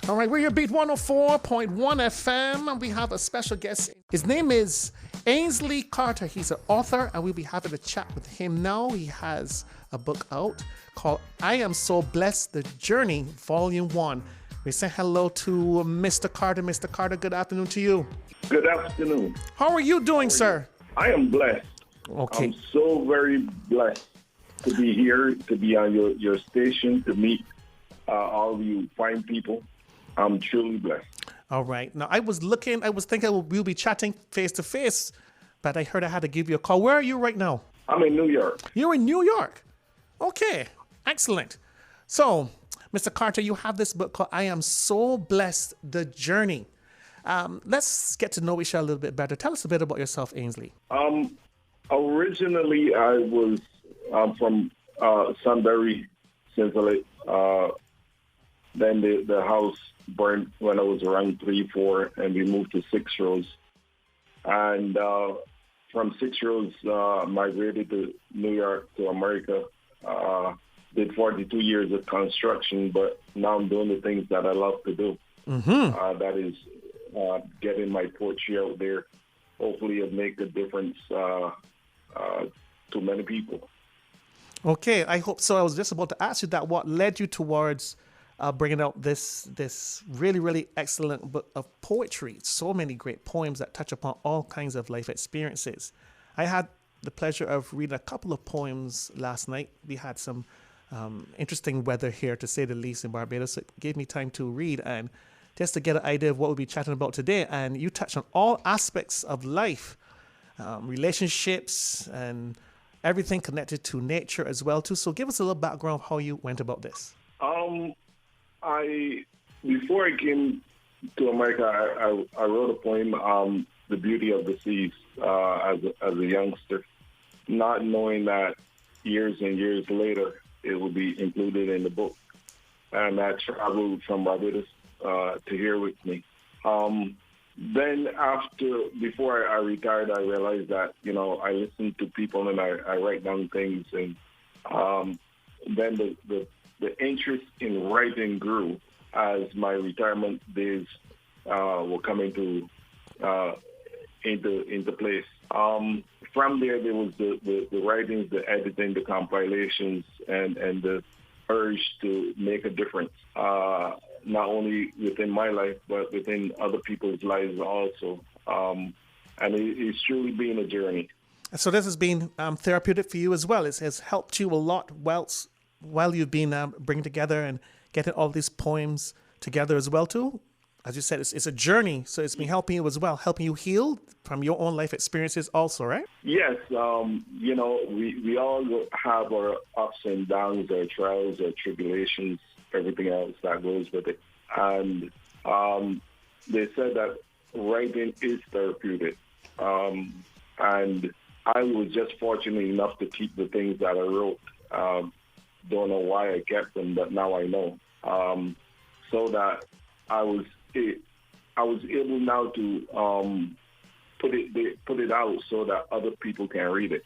All right, we're your Beat 104.1 FM, and we have a special guest. His name is Ainsley Carter. He's an author, and we'll be having a chat with him now. He has a book out called I Am So Blessed, The Journey, Volume 1. We say hello to Mr. Carter. Mr. Carter, good afternoon to you. Good afternoon. How are you doing, sir? I am blessed. Okay. I'm so very blessed to be here, to be on your station, to meet all of you fine people. I'm truly blessed. All right. Now, I was thinking we'll be chatting face to face, but I heard I had to give you a call. Where are you right now? I'm in New York. You're in New York. Okay. Excellent. So, Mr. Carter, you have this book called I Am So Blessed, The Journey. Let's get to know each other a little bit better. Tell us a bit about yourself, Ainsley. Originally, I was from Sunbury, Cincinnati. Then the house burned when I was around 3, 4, and we moved to 6 Rows. And from 6 Rows, migrated to New York, to America. Did 42 years of construction, but now I'm doing the things that I love to do. Mm-hmm. That is getting my poetry out there. Hopefully it'll make a difference to many people. Okay, I hope so. I was just about to ask you that. What led you towards bringing out this really, really excellent book of poetry? So many great poems that touch upon all kinds of life experiences. I had the pleasure of reading a couple of poems last night. We had some interesting weather here, to say the least, in Barbados. So it gave me time to read and just to get an idea of what we'll be chatting about today. And you touched on all aspects of life, relationships, and everything connected to nature as well, too. So give us a little background of how you went about this. Before I came to America, I wrote a poem, The Beauty of the Seas, as a youngster, not knowing that years and years later it will be included in the book. And I traveled from Barbados to here with me. Then before I retired, I realized that, I listen to people and I write down things. And then the interest in writing grew as my retirement days were coming into place. From there was the writings, the editing, the compilations, and the urge to make a difference, not only within my life, but within other people's lives also. And it's truly been a journey. So this has been therapeutic for you as well. It has helped you a lot while you've been bringing together and getting all these poems together as well too. As you said, it's a journey, so it's been helping you as well, helping you heal from your own life experiences also, right? Yes, we all have our ups and downs, our trials, our tribulations, everything else that goes with it. And they said that writing is therapeutic. And I was just fortunate enough to keep the things that I wrote. Don't know why I kept them, but now I know. So that I was able now to put it out so that other people can read it.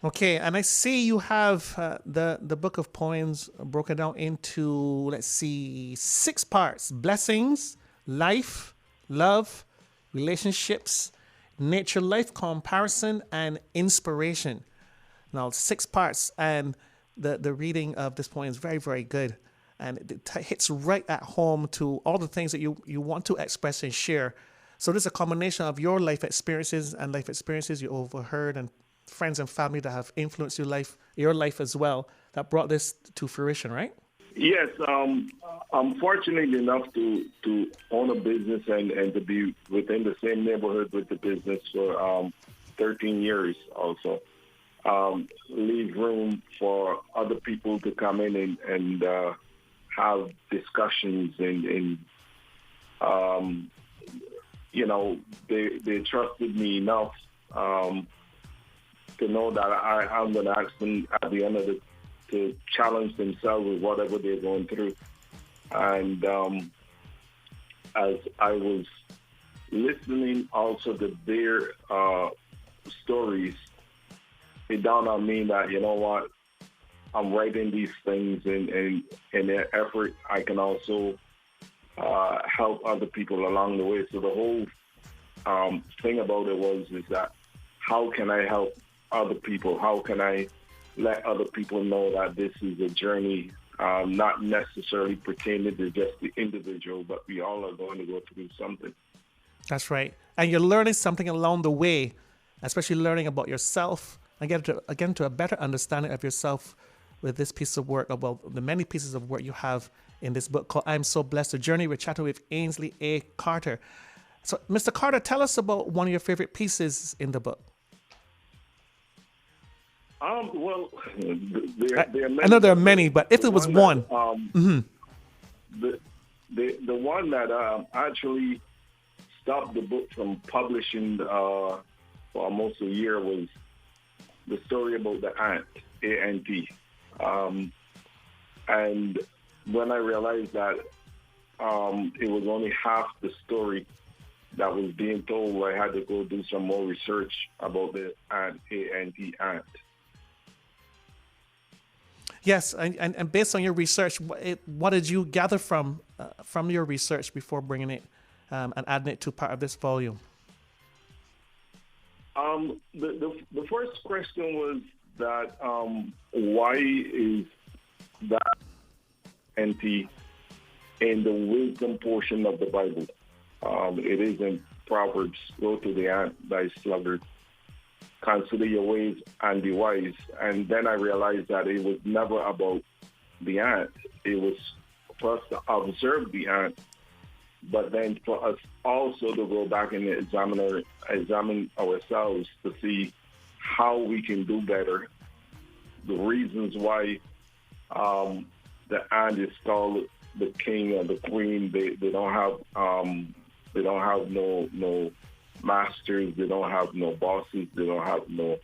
Okay, and I see you have the book of poems broken down into, 6 parts: blessings, life, love, relationships, nature, life, comparison, and inspiration. Now, 6 parts, and the reading of this poem is very, very good. And it hits right at home to all the things that you want to express and share. So there's a combination of your life experiences and life experiences you overheard and friends and family that have influenced your life as well, that brought this to fruition, right? Yes. I'm fortunate enough to own a business and to be within the same neighborhood with the business for 13 years also. Leave room for other people to come in and have discussions and they trusted me enough to know that I'm going to ask them at the end of it to challenge themselves with whatever they're going through. And as I was listening also to their stories, it dawned on me that, you know what, I'm writing these things in an effort I can also help other people along the way. So the whole thing about it is that how can I help other people? How can I let other people know that this is a journey, not necessarily pertaining to just the individual, but we all are going to go through something. That's right. And you're learning something along the way, especially learning about yourself and get to a better understanding of yourself with this piece of work, about the many pieces of work you have in this book called I'm So Blessed, A Journey. We're chatting with Ainsley A. Carter. So, Mr. Carter, tell us about one of your favorite pieces in the book. Well, there are many. I know there are many, but if there was one. The one that actually stopped the book from publishing for almost a year was the story about the ant, A-N-T. And when I realized that it was only half the story that was being told, I had to go do some more research about the ant, A-N-T, ant. Yes, and based on your research, what did you gather from your research before bringing it and adding it to part of this volume? The first question was that why is that NT in the wisdom portion of the Bible? It is in Proverbs, go to the ant, thy sluggard, consider your ways and be wise. And then I realized that it was never about the ant. It was for us to observe the ant, but then for us also to go back and examine ourselves to see how we can do better. The reasons why the ant is called the king or the queen. They don't have no masters. They don't have no bosses. They don't have no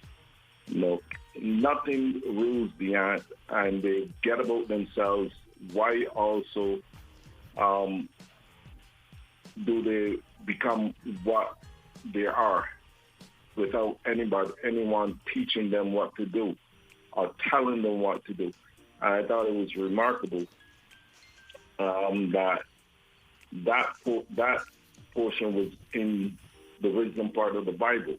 nothing rules the ant, and they get about themselves. Why also do they become what they are without anyone teaching them what to do or telling them what to do? And I thought it was remarkable that portion was in the wisdom part of the Bible.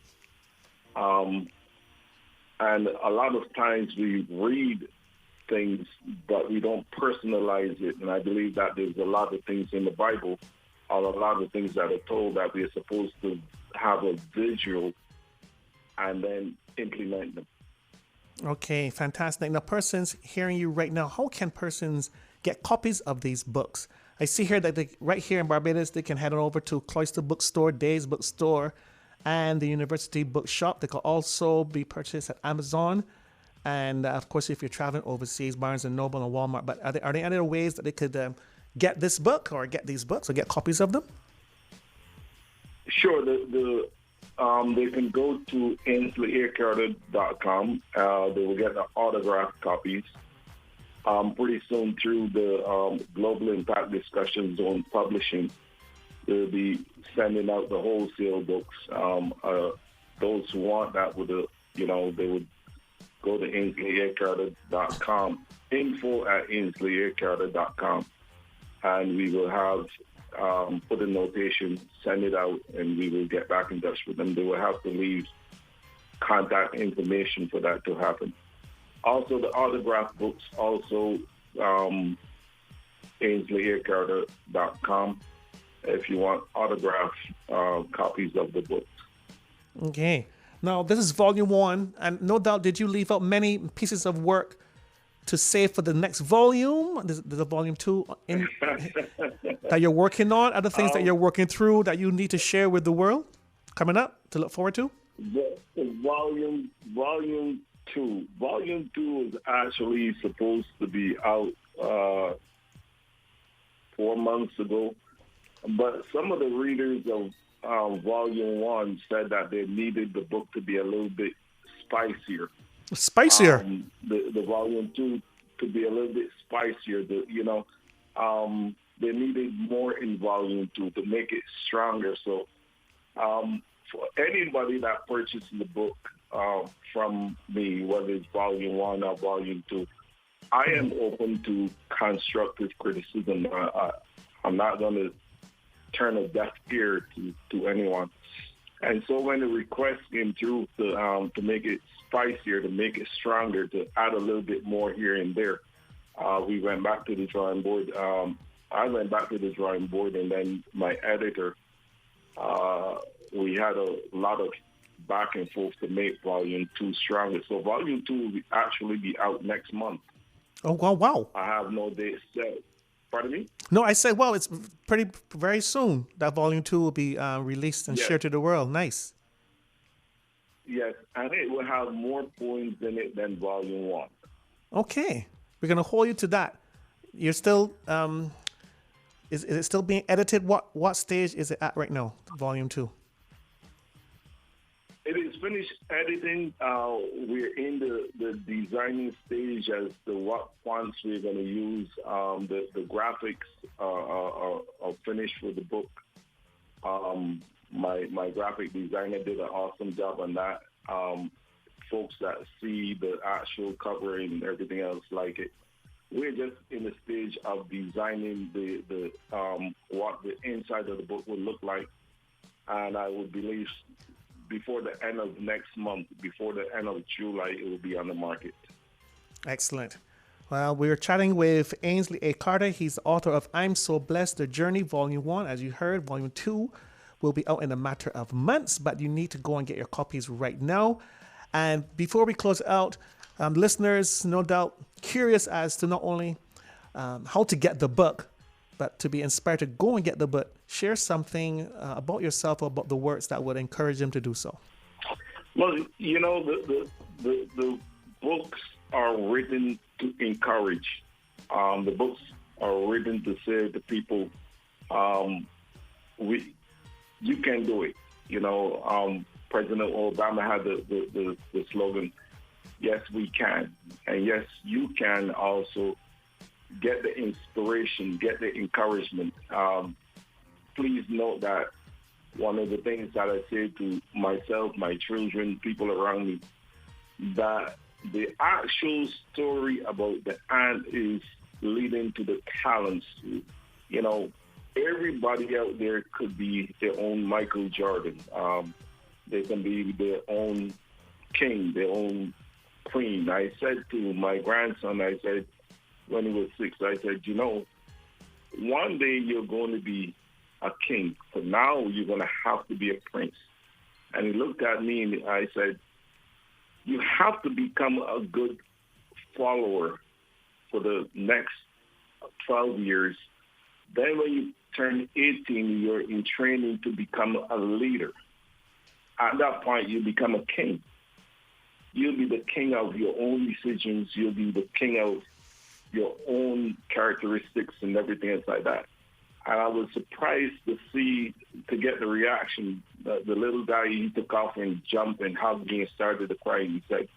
And a lot of times we read things, but we don't personalize it. And I believe that there's a lot of things in the Bible, or a lot of things that are told that we're supposed to have a visual and then implement them. Okay, fantastic. Now, persons hearing you right now, how can persons get copies of these books? I see here that right here in Barbados, they can head on over to Cloister Bookstore, Days Bookstore, and the University Bookshop. They can also be purchased at Amazon. And of course, if you're traveling overseas, Barnes & Noble and Walmart. But are there any other ways that they could get this book or get these books or get copies of them? Sure. They can go to AinsleyACarter.com. They will get the autographed copies. Pretty soon through the Global Impact Discussion Zone Publishing, they'll be sending out the wholesale books. Those who want that would, they would go to AinsleyACarter.com, info@AinsleyACarter.com, and we will have put a notation, send it out, and we will get back in touch with them. They will have to leave contact information for that to happen. Also, the autograph books, also AinsleyACarter.com, if you want autograph copies of the books. Okay. Now, this is volume 1, and no doubt did you leave out many pieces of work to save for the next volume? There's a volume 2 that you're working on, other things that you're working through that you need to share with the world coming up to look forward to? The volume 2. Volume 2 is actually supposed to be out 4 months ago, but some of the readers of volume 1 said that they needed the book to be a little bit spicier. Spicier? The volume 2 to be a little bit spicier. They needed more in volume 2 to make it stronger. So for anybody that purchases the book from me, whether it's volume 1 or volume 2, I am open to constructive criticism. I'm not going to turn a deaf ear to anyone. And so when the request came through to make it spicier, to make it stronger, to add a little bit more here and there, we went back to the drawing board. I went back to the drawing board, and then my editor, we had a lot of back and forth to make Volume 2 stronger. So Volume 2 will actually be out next month. Oh, wow. I have no date set. Pardon me? No, I said, well, it's very soon that Volume 2 will be released and shared to the world. Nice. Yes, and it will have more poems in it than Volume 1. Okay. We're going to hold you to that. You're still, is it still being edited? What stage is it at right now, Volume 2? It is finished editing. We're in the designing stage as to what fonts we're going to use. The graphics are finished for the book. My graphic designer did an awesome job on that. Folks that see the actual cover and everything else like it. We're just in the stage of designing the what the inside of the book will look like, and I would believe before the end of next month, before the end of July, it will be on the market. Excellent. Well, we're chatting with Ainsley A. Carter. He's the author of I'm So Blessed, The Journey, Volume 1. As you heard, Volume 2 will be out in a matter of months, but you need to go and get your copies right now. And before we close out, listeners, no doubt, curious as to not only how to get the book, but to be inspired to go and get the book. Share something about yourself or about the words that would encourage them to do so. Well, you know, the books are written to encourage. The books are written to say to people, you can do it. You know, President Obama had the slogan, yes, we can. And yes, you can also get the inspiration, get the encouragement. Please note that one of the things that I say to myself, my children, people around me, that the actual story about the ant is leading to the talents. You know, everybody out there could be their own Michael Jordan. They can be their own king, their own queen. I said to my grandson, I said, when he was 6, I said, you know, one day you're going to be a king, but now you're going to have to be a prince. And he looked at me and I said, you have to become a good follower for the next 12 years. Then when you turn 18, you're in training to become a leader. At that point, you become a king. You'll be the king of your own decisions. You'll be the king of your own characteristics and everything else like that. And I was surprised to get the reaction. The little guy, he took off and jumped and hugged me and started to cry. He said,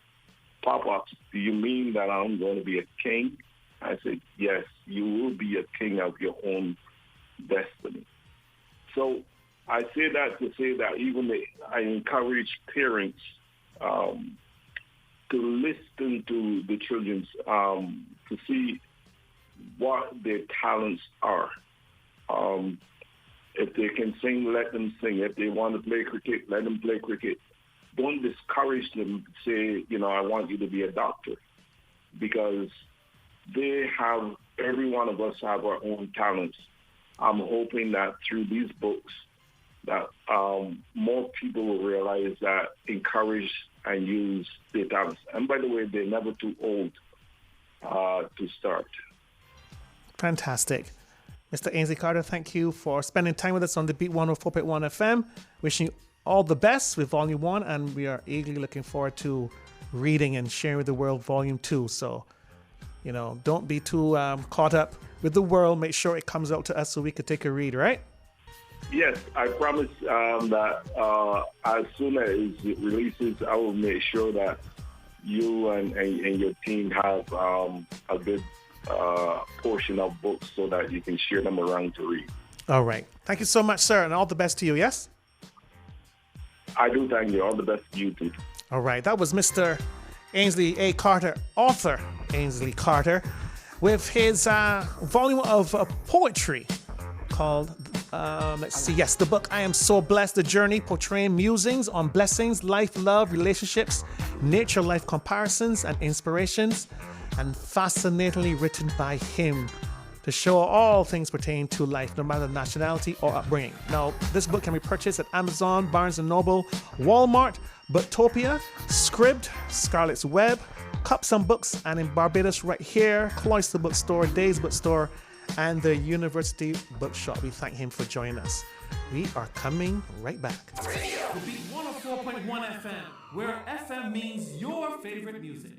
Papa, do you mean that I'm going to be a king? I said, yes, you will be a king of your own destiny. So I say that to say that I encourage parents to listen to the children, to see what their talents are. If they can sing, let them sing. If they want to play cricket, let them play cricket. Don't discourage them. Say, you know, I want you to be a doctor, because every one of us have our own talents. I'm hoping that through these books that more people will realize that, encourage and use their talents. And by the way, they're never too old to start. Fantastic. Mr. Ainsley Carter, thank you for spending time with us on the Beat 104.1 FM. Wishing you all the best with Volume 1, and we are eagerly looking forward to reading and sharing with the world Volume 2. So, you know, don't be too caught up with the world. Make sure it comes out to us so we could take a read, right? Yes, I promise that as soon as it releases, I will make sure that you and your team have a good portion of books so that you can share them around to read. All right. Thank you so much, sir, and all the best to you, yes? I do thank you. All the best to you, too. All right. That was Mr. Ainsley A. Carter, author Ainsley Carter, with his volume of poetry, called, let's see, yes, the book I Am So Blessed, The Journey, portraying musings on blessings, life, love, relationships, nature, life comparisons, and inspirations, and fascinatingly written by him to show all things pertaining to life, no matter nationality or upbringing. Now, this book can be purchased at Amazon, Barnes & Noble, Walmart, Booktopia, Scribd, Scarlet's Web, Cups and Books, and in Barbados right here, Cloister Bookstore, Days Bookstore, and the University Bookshop. We thank him for joining us. We are coming right back. The Beat 104.1 FM, where FM means your favorite music.